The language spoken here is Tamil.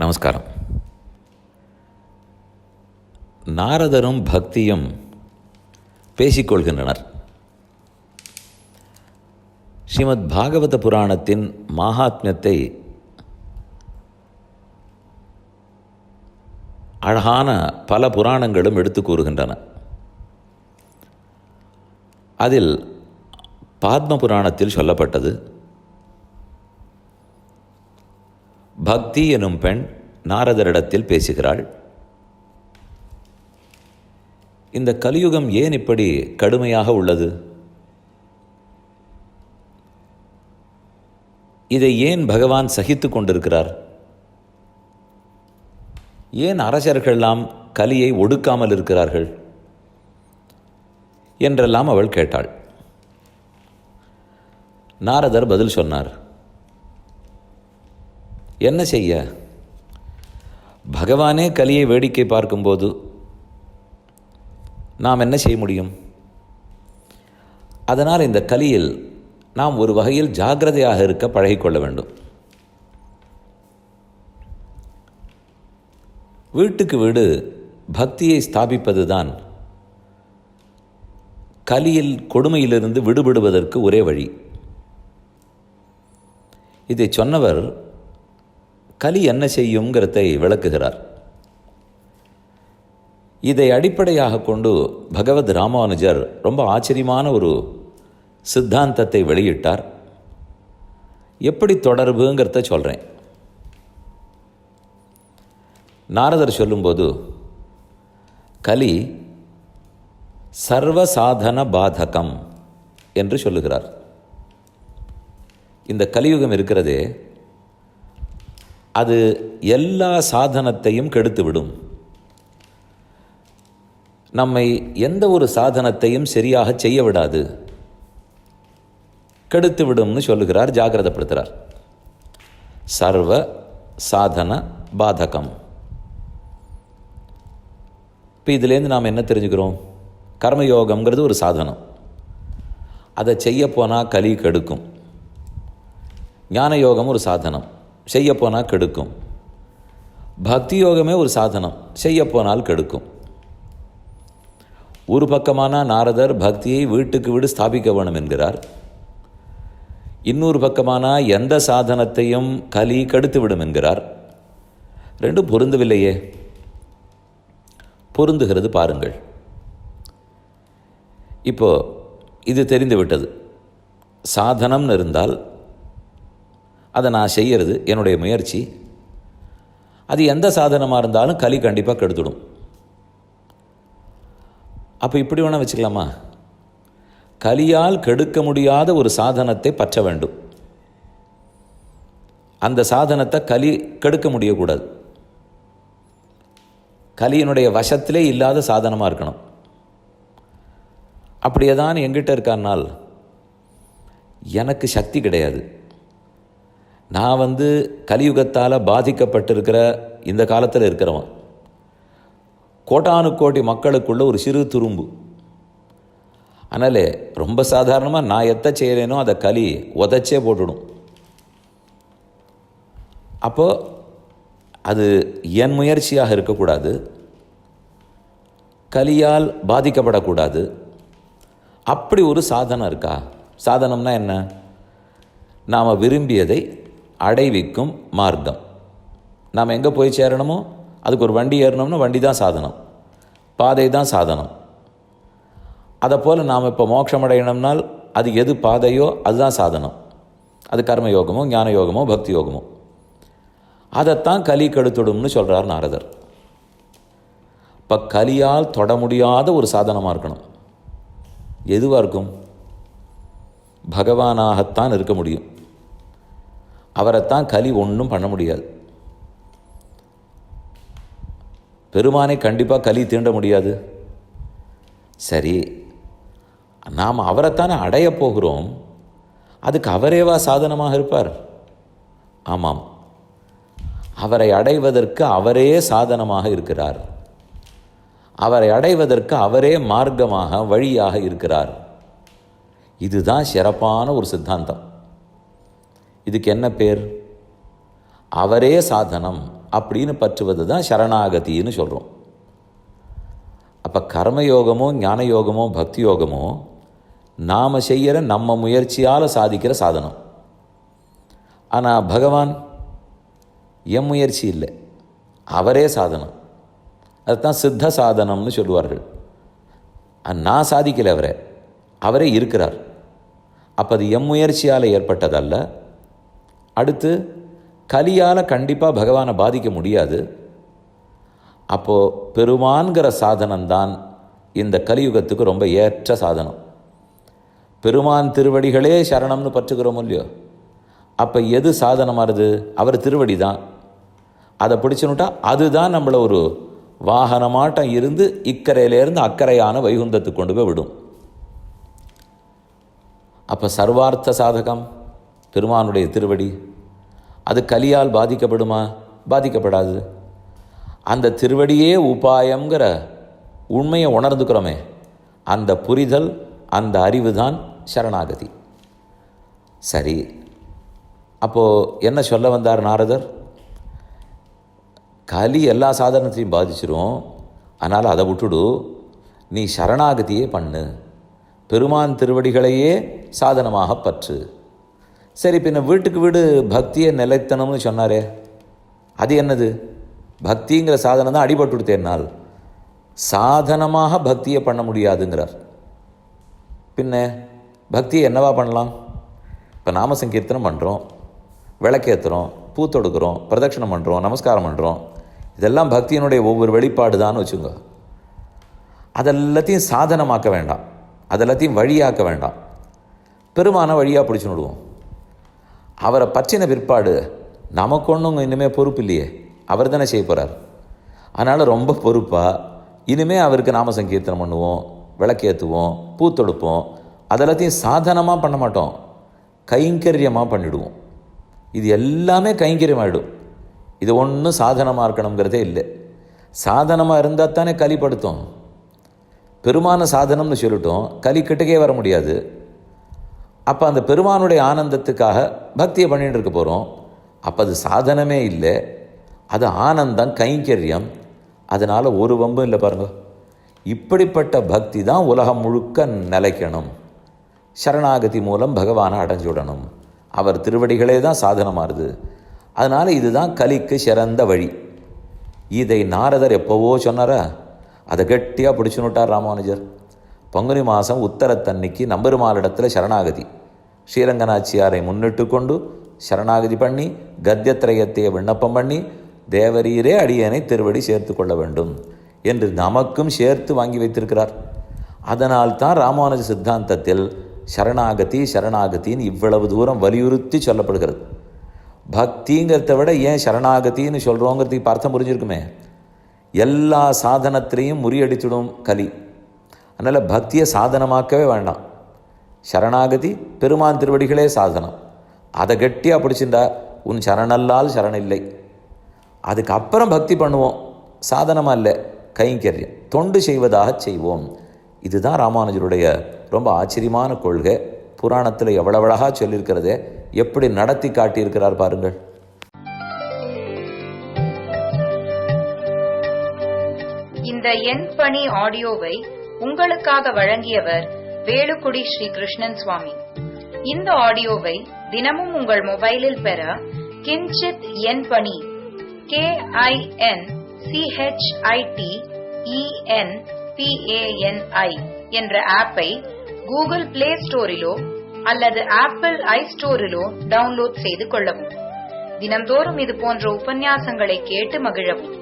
நமஸ்காரம். நாரதரும் பக்தியும் பேசிக்கொள்கின்றனர். ஸ்ரீமத் பாகவத புராணத்தின் மகாத்மியத்தை அழகான பல புராணங்களும் எடுத்து கூறுகின்றன. அதில் பாத்ம புராணத்தில் சொல்லப்பட்டது, பக்தி எனும் பெண் நாரதரிடத்தில் பேசுகிறாள். இந்த கலியுகம் ஏன் இப்படி கடுமையாக உள்ளது? இதை ஏன் பகவான் சகித்து கொண்டிருக்கிறார்? ஏன் அரசர்களெல்லாம் கலியை ஒடுக்காமல் இருக்கிறார்கள் என்றெல்லாம் அவள் கேட்டாள். நாரதர் பதில் சொன்னார், என்ன செய்ய, பகவானே கலியை வேடிக்கை பார்க்கும்போது நாம் என்ன செய்ய முடியும்? அதனால் இந்த கலியில் நாம் ஒரு வகையில் ஜாக்கிரதையாக இருக்க பழகிக்கொள்ள வேண்டும். வீட்டுக்கு வீடு பக்தியை ஸ்தாபிப்பது தான் கலியில் கொடுமையிலிருந்து விடுபடுவதற்கு ஒரே வழி. இதை சொன்னவர் கலி என்ன செய்யுங்கிறதை விளக்குகிறார். இதை அடிப்படையாக கொண்டு பகவத் ராமானுஜர் ரொம்ப ஆச்சரியமான ஒரு சித்தாந்தத்தை வெளியிட்டார். எப்படி தொடர்புங்கிறத சொல்கிறேன். நாரதர் சொல்லும்போது கலி சர்வசாதன பாதகம் என்று சொல்லுகிறார். இந்த கலியுகம் இருக்கிறதே, அது எல்லா சாதனத்தையும் கெடுத்துவிடும். நம்மை எந்த ஒரு சாதனத்தையும் சரியாக செய்ய விடாது, கெடுத்து விடும்னு சொல்லுகிறார், ஜாகிரதைப்படுத்துகிறார். சர்வ சாதன பாதகம். இப்போ இதுலேருந்து நாம் என்ன தெரிஞ்சுக்கிறோம்? கர்மயோகம்ங்கிறது ஒரு சாதனம். அதை செய்ய போனால் கலி கெடுக்கும். ஞான யோகம் ஒரு சாதனம், செய்யப்போனால் கெடுக்கும். பக்தி யோகமே ஒரு சாதனம், செய்யப்போனால் கெடுக்கும். ஒரு பக்கமான நாரதர் பக்தியை வீட்டுக்கு வீடு ஸ்தாபிக்க வேணும் என்கிறார். இன்னொரு பக்கமான எந்த சாதனத்தையும் கலி கெடுத்து விடும் என்கிறார். ரெண்டும் பொருந்தவில்லையே. பொருந்துகிறது பாருங்கள். இப்போ இது தெரிந்து விட்டது. சாதனம்னு இருந்தால் அதை நான் செய்கிறது என்னுடைய முயற்சி. அது எந்த சாதனமாக இருந்தாலும் கலி கண்டிப்பாக கெடுத்துடும். அப்போ இப்படி வேணால் வச்சுக்கலாமா? கலியால் கெடுக்க முடியாத ஒரு சாதனத்தை பற்ற வேண்டும். அந்த சாதனத்தை கலி கெடுக்க முடியக்கூடாது. கலியினுடைய வசத்திலே இல்லாத சாதனமாக இருக்கணும். அப்படியே தான் எங்கிட்ட இருக்கானால் எனக்கு சக்தி கிடையாது. நான் கலியுகத்தால் பாதிக்கப்பட்டிருக்கிற இந்த காலத்தில் இருக்கிறவன், கோட்டானு கோடி மக்களுக்குள்ள ஒரு சிறு துரும்பு. அதனால் ரொம்ப சாதாரணமாக நான் எத்த செய்கிறேனோ அதை கலி உதச்சே போட்டுடும். அப்போது அது என் முயற்சியாக இருக்கக்கூடாது, கலியால் பாதிக்கப்படக்கூடாது. அப்படி ஒரு சாதனம் இருக்கா? சாதனம்னா என்ன? நாம் விரும்பியதை அடைவிக்கும் மார்க்கம். நாம் எங்கே போய் சேரணுமோ அதுக்கு ஒரு வண்டி ஏறணும்னா வண்டி தான் சாதனம், பாதை தான் சாதனம். அதை போல் நாம் இப்போ மோட்சம் அடையணும்னால் அது எது பாதையோ அதுதான் சாதனம். அது கர்மயோகமோ ஞான யோகமோ பக்தி யோகமோ. அதைத்தான் கலி கெடுத்துடும்னு சொல்கிறார் நாரதர். இப்போ கலியால் தொட முடியாத ஒரு சாதனமாக இருக்கணும். எதுவாக இருக்கும்? பகவானாகத்தான் இருக்க முடியும். அவரைத்தான் கலி ஒன்றும் பண்ண முடியாது. பெருமானை கண்டிப்பாக கலி தீண்ட முடியாது. சரி, நாம் அவரைத்தானே அடையப் போகிறோம். அதுக்கு அவரேவா சாதனமாக இருப்பார்? ஆமாம், அவரை அடைவதற்கு அவரே சாதனமாக இருக்கிறார். அவரை அடைவதற்கு அவரே மார்க்கமாக வழியாக இருக்கிறார். இதுதான் சிறப்பான ஒரு சித்தாந்தம். இதுக்கு என்ன பேர்? அவரே சாதனம், அப்படின்னு பற்றுவது தான் சரணாகதின்னு சொல்கிறோம். அப்போ கர்மயோகமோ ஞான யோகமோ பக்தி யோகமோ நாம் செய்கிற நம்ம முயற்சியால் சாதிக்கிற சாதனம். ஆனால் பகவான் என் முயற்சி இல்லை, அவரே சாதனம். அதுதான் சித்த சாதனம்னு சொல்லுவார்கள். நான் சாதிக்கலை, அவரே இருக்கிறார். அப்போ அது எம் முயற்சியால் ஏற்பட்டதல்ல. அடுத்து கலியால் கண்டிப்பாக பகவானை பாதிக்க முடியாது. அப்போது பெருமான்கிற சாதனம்தான் இந்த கலியுகத்துக்கு ரொம்ப ஏற்ற சாதனம். பெருமான் திருவடிகளே சரணம்னு பற்றுக்கிறோம் இல்லையோ, அப்போ எது சாதனமாகுது? அவர் திருவடி தான். அதை பிடிச்சுனுட்டா அதுதான் நம்மளை ஒரு வாகனமாட்டம் இருந்து இக்கரையிலேருந்து அக்கறையான வைகுந்தத்துக்கு கொண்டு போய் விடும். அப்போ சர்வார்த்த சாதகம் பெருமானுடைய திருவடி. அது கலியால் பாதிக்கப்படுமா? பாதிக்கப்படாது. அந்த திருவடியே உபாயங்கிற உண்மையை உணர்ந்துக்கிறோமே, அந்த புரிதல், அந்த அறிவு தான் சரணாகதி. சரி, அப்போது என்ன சொல்ல வந்தார் நாரதர்? கலி எல்லா சாதனத்தையும் பாதிச்சிரும், அதனால் அதை விட்டுடு, நீ சரணாகதியே பண்ணு, பெருமான் திருவடிகளையே சாதனமாக பற்று. சரி, பின்ன வீட்டுக்கு வீடு பக்தியை நிலைத்தனம்னு சொன்னாரே, அது என்னது? பக்திங்கிற சாதனம் தான் அடிபட்டு கொடுத்தேனால் சாதனமாக பக்தியை பண்ண முடியாதுங்கிறார். பின்ன பக்தியை என்னவா பண்ணலாம்? இப்போ நாம சங்கீர்த்தனம் பண்ணுறோம், விளக்கேற்றுறோம், பூ தொடுக்கிறோம், பிரதட்சணம் பண்ணுறோம், நமஸ்காரம் பண்ணுறோம். இதெல்லாம் பக்தியினுடைய ஒவ்வொரு வெளிப்பாடு தான் வச்சுங்க. அதெல்லாத்தையும் சாதனமாக்க வேண்டாம், அதெல்லாத்தையும் வழியாக்க வேண்டாம். பெருமான வழியாக பிடிச்சு விடுவோம். அவரை பற்றின பிற்பாடு நமக்கு ஒன்றும் இனிமேல் பொறுப்பு இல்லையே, அவர் தானே செய்ய போகிறார். அதனால் ரொம்ப பொறுப்பாக இனிமேல் அவருக்கு நாம சங்கீர்த்தனம் பண்ணுவோம், விளக்கேற்றுவோம், பூ தொடுப்போம். அதெல்லாத்தையும் சாதனமாக பண்ண மாட்டோம், கைங்கரியமாக பண்ணிவிடுவோம். இது எல்லாமே கைங்கரியமாகிடும். இது ஒன்றும் சாதனமாக இருக்கணுங்கிறதே இல்லை. சாதனமாக இருந்தால் தானே கலிப்படுத்தும். பெருமான சாதனம்னு சொல்லிட்டோம், கலி கிட்டக்கே வர முடியாது. அப்போ அந்த பெருமானுடைய ஆனந்தத்துக்காக பக்தியை பண்ணிட்டு இருக்க போகிறோம். அப்போ அது சாதனமே இல்லை, அது ஆனந்தம், கைங்கரியம். அதனால் ஒரு வம்பும் இல்லை பாருங்க. இப்படிப்பட்ட பக்தி தான் உலகம் முழுக்க நிலைக்கணும். சரணாகதி மூலம் பகவானை அடைஞ்சுடணும். அவர் திருவடிகளே தான் சாதனமாகுது. அதனால் இதுதான் கலிக்கு சிறந்த வழி. இதை நாரதர் எப்போவோ சொன்னாரா? அதை கெட்டியாக பிடிச்சுனுட்டார் ராமானுஜர். பங்குனி மாதம் உத்தரத்தன்னைக்கு நம்பெருமாளிடத்தில் சரணாகதி, ஸ்ரீரங்கநாச்சியாரை முன்னிட்டு கொண்டு சரணாகதி பண்ணி கத்தியத்திரயத்தையை விண்ணப்பம் பண்ணி, தேவரீரே அடியனை திருவடி சேர்த்து கொள்ள வேண்டும் என்று நமக்கும் சேர்த்து வாங்கி வைத்திருக்கிறார். அதனால் தான் ராமானுஜ சித்தாந்தத்தில் சரணாகதி சரணாகத்தின்னு இவ்வளவு தூரம் வலியுறுத்தி சொல்லப்படுகிறது. பக்திங்கிறத விட ஏன் சரணாகத்தின்னு சொல்கிறோங்கிறதுக்கு அர்த்தம் புரிஞ்சிருக்குமே. எல்லா சாதனத்திலையும் முறியடிச்சிடும் கலி. அதனால் பக்தியை சாதனமாக்கவே வேண்டாம். சரணாகதி பெருமான் திருவடிகளே சாதனம். அதை கெட்டியாக பிடிச்சிருந்தா உன் சரணல்லால் சரணில்லை. அதுக்கப்புறம் பக்தி பண்ணுவோம், சாதனமாக இல்லை, கைங்கரியம், தொண்டு செய்வதாக செய்வோம். இதுதான் ராமானுஜருடைய ரொம்ப ஆச்சரியமான கொள்கை. புராணத்தில் எவ்வளவு அழகாக சொல்லியிருக்கிறதே, எப்படி நடத்தி காட்டியிருக்கிறார் பாருங்கள். இந்த என் பணி ஆடியோவை உங்களுக்காக வழங்கியவர் வேலுக்குடி ஸ்ரீ கிருஷ்ணன் சுவாமி. இந்த ஆடியோவை தினமும் உங்கள் மொபைலில் பெற கிஞ்சித் என் பணி KINCHITENPANI என்ற ஆப்பை கூகுள் பிளே ஸ்டோரிலோ அல்லது ஆப்பிள் ஐஸ்டோரிலோ டவுன்லோட் செய்து கொள்ளவும். தினம்தோறும் இது போன்ற உபன்யாசங்களை கேட்டு மகிழவும்.